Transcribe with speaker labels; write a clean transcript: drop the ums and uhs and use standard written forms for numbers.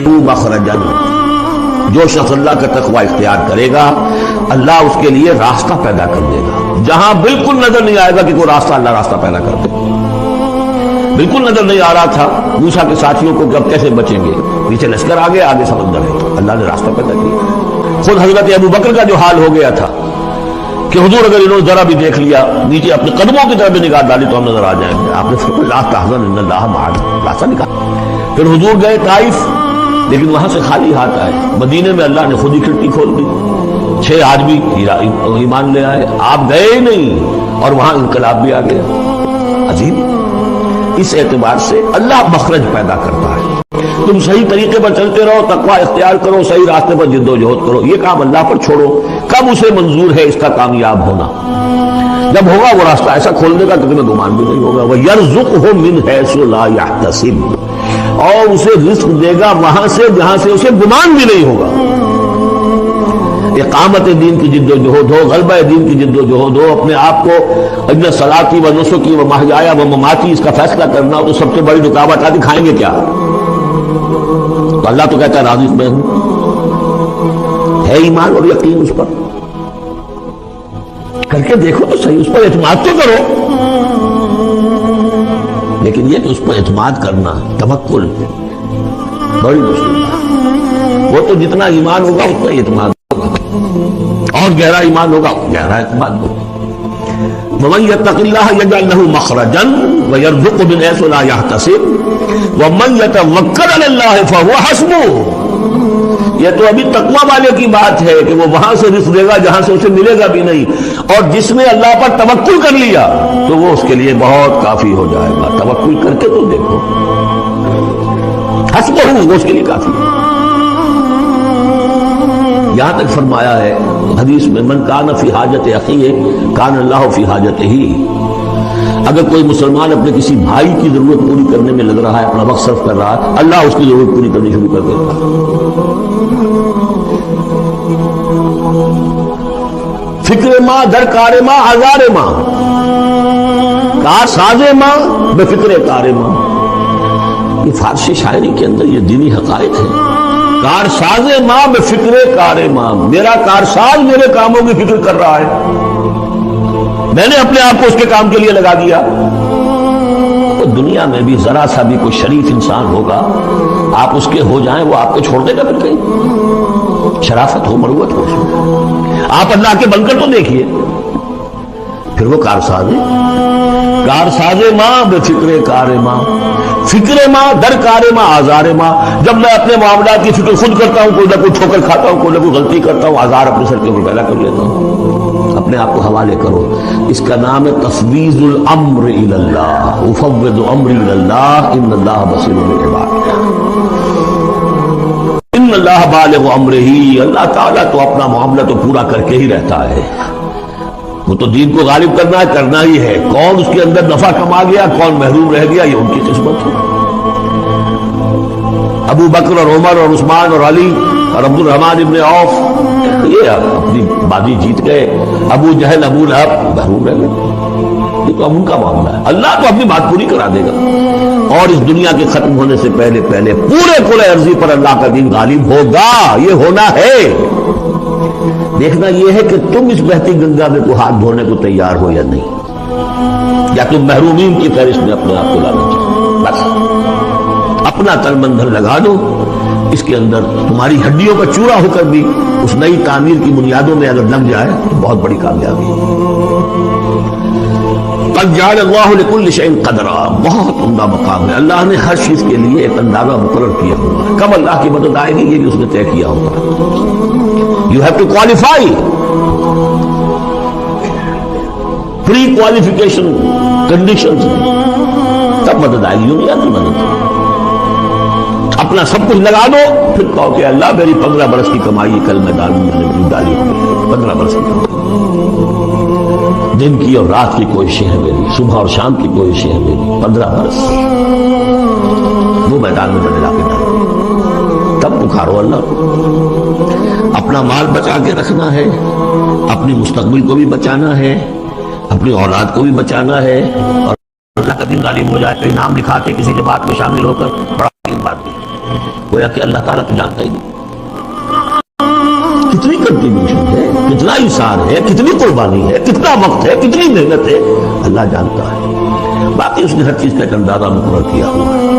Speaker 1: مخرجا، جو شخص اللہ کا تقوی اختیار کرے گا اللہ اس کے لیے راستہ پیدا کر دے گا، جہاں بالکل نظر نہیں آئے گا کہ کوئی راستہ، اللہ راستہ پیدا کر دے۔ بالکل نظر نہیں آ رہا تھا موسیٰ کے ساتھیوں کو کہ اب کیسے بچیں گے، پیچھے لشکر آگے، آگے سمندر ہے، اللہ نے راستہ پیدا کیا۔ خود حضرت ابو بکر کا جو حال ہو گیا تھا کہ حضور اگر انہوں نے ذرا بھی دیکھ لیا، نیچے اپنے قدموں کی طرف بھی نگاہ ڈالی تو ہم نظر آ جائیں گے، آپ نے فرمایا لا تحزن ان اللہ معنا، راستہ نکالا۔ پھر حضور گئے طائف، لیکن وہاں سے خالی ہاتھ آئے۔ مدینے میں اللہ نے خود ہی کھڑکی کھول دی، 6 آدمی ایمان لے آئے، آپ گئے ہی نہیں اور وہاں انقلاب بھی آ گیا۔ عظیم، اس اعتبار سے اللہ مخرج پیدا کرتا ہے۔ تم صحیح طریقے پر چلتے رہو، تقوی اختیار کرو، صحیح راستے پر جد و جہد کرو، یہ کام اللہ پر چھوڑو۔ کب اسے منظور ہے اس کا کامیاب ہونا؟ جب ہوگا وہ راستہ ایسا کھول دے گا کہ تمہیں گمان بھی نہیں ہوگا۔ وَيَرْزُقْهُ مِنْ حَيْثُ لَا يَحْتَسِبُ، اور اسے رزق دے گا وہاں سے جہاں سے اسے گمان بھی نہیں ہوگا۔ اقامت دین کی جد و جہد ہو، غلبہ دین کی جد و جہد ہو، اپنے آپ کو ان صلاتی و نسکی و محیایا و مماتی اس کا فیصلہ کرنا ہو، تو سب سے بڑی رکاوٹ آتی، کھائیں گے کیا؟ تو اللہ تو کہتا ہے راضی میں ہوں، ہے ایمان اور یقین اس پر، کر کے دیکھو تو صحیح، اس پر اعتماد تو کرو۔ لیکن یہ کہ اس پر اعتماد کرنا، توکل، بڑی مشکل ہے۔ وہ تو جتنا ایمان ہوگا اتنا اعتماد ہوگا، اور گہرا ایمان ہوگا گہرا اعتماد ہوگا۔ وَمَن يَتَّقِ اللَّهَ يَجْعَلْ لَهُ مَخْرَجًا وَيَرْزُقْهُ مِنْ حَيْثُ لَا يَحْتَسِبُ وَمَن يَتَوَكَّلْ عَلَى اللَّهِ فَهُوَ حَسْبُهُ۔ یہ تو ابھی تقویٰ والے کی بات ہے کہ وہ وہاں سے رزق دے گا جہاں سے اسے ملے گا بھی نہیں، اور جس نے اللہ پر توکل کر لیا تو وہ اس کے لیے بہت کافی ہو جائے گا۔ توکل کر کے تو دیکھو، حسبہ وہ اس کے لیے کافی ہے۔ یہاں تک فرمایا ہے حدیث میں من کان فی حاجت اخیہ کان اللہ فی حاجتہ، اگر کوئی مسلمان اپنے کسی بھائی کی ضرورت پوری کرنے میں لگ رہا ہے، اپنا وقت صرف کر رہا ہے، اللہ اس کی ضرورت پوری کرنی شروع کر دیتا ہے۔ فکر ماں در کار ماں ہزار ماں، کار ساز ماں بے فکر کار ماں، یہ فارسی شاعری کے اندر یہ دینی حقائق ہے۔ کار ساز ماں بے فکر کار ماں، میرا کارساز میرے کاموں کی فکر کر رہا ہے، میں نے اپنے آپ کو اس کے کام کے لیے لگا دیا۔ تو دنیا میں بھی ذرا سا بھی کوئی شریف انسان ہوگا، آپ اس کے ہو جائیں، وہ آپ کو چھوڑ دے گا پھر کہیں؟ شرافت ہو، مروت ہو، آپ اللہ کے بن کر تو دیکھیے، پھر وہ کارساز ماں بے فکر کار ماں، فکر ماں در کار ماں آزار ماں۔ جب میں اپنے معاملات کی فکر خود کرتا ہوں، کوئی نہ کوئی ٹھوکر کھاتا ہوں، کوئی نہ کوئی غلطی کرتا ہوں، آزار اپنے سر کے اوپر پیدا کر لیتا ہوں، اپنے آپ کو حوالے کرو۔ اس کا نام ہے تفویض الامر الی اللہ، افوض امری الی اللہ ان اللہ بصیر بالعباد۔ ان اللہ بالغ امرہ، اللہ تعالیٰ تو اپنا معاملہ تو پورا کر کے ہی رہتا ہے، وہ تو دین کو غالب کرنا ہی ہے۔ کون اس کے اندر نفع کما گیا، کون محروم رہ گیا، یہ ان کی قسمت ہے۔ ابو بکر اور عمر اور عثمان اور علی اور عبد الرحمن ابن عوف یہ اپنی بازی جیت گئے، ابو جہل ابو لہب محروم رہ گئے، یہ تو ان کا معاملہ ہے۔ اللہ تو اپنی بات پوری کرا دے گا، اور اس دنیا کے ختم ہونے سے پہلے پورے کل عرضی پر اللہ کا دین غالب ہوگا، یہ ہونا ہے۔ دیکھنا یہ ہے کہ تم اس بہتی گنگا میں کو ہاتھ دھونے کو تیار ہو یا نہیں، یا تم محرومین کی فہرست میں اپنے آپ کو لانا چاہو۔ بس اپنا تن من دھن لگا دو، اس کے اندر تمہاری ہڈیوں کا چورا ہو کر بھی اس نئی تعمیر کی بنیادوں میں اگر لگ جائے تو بہت بڑی کامیابی ہے۔ قد جعل اللہ لکل شیء قدرا، بہت عمدہ مقام ہے۔ اللہ نے ہر چیز کے لیے ایک اندازہ مقرر کیا ہوا ہے، کب اللہ کی مدد آئے گی یہ بھی اس نے طے کیا ہوگا۔ You have to qualify, pre-qualification conditions، تب مدد آئے گی، یوں نہیں آتی مدد۔ اپنا سب کچھ لگا دو، پھر کہو کہ اللہ میری 15 برس کی کمائی کل میں ڈالی، 15 برس کی کمائی، دن کی اور رات کی کوششیں ہیں میری، صبح اور شام کی کوششیں ہیں میری، 15 برس وہ میدان میں میں لا کے ڈالوں، تب پکارو اللہ کو۔ اپنا مال بچا کے رکھنا ہے، اپنی مستقبل کو بھی بچانا ہے، اپنی اولاد کو بھی بچانا ہے، اور اللہ کا دن غالب ہو جائے تو انعام دکھا کے کسی کے بات میں شامل ہو کر بڑا بات نہیں۔ گویا کہ اللہ تعالیٰ تو جانتا ہی نہیں کتنی کنٹریبیوشن ہے، کتنا انسان ہے، کتنی قربانی ہے، کتنا وقت ہے، کتنی محنت ہے، اللہ جانتا ہے۔ باقی اس نے ہر چیز کا ایک اندازہ مقرر کیا ہوا ہے۔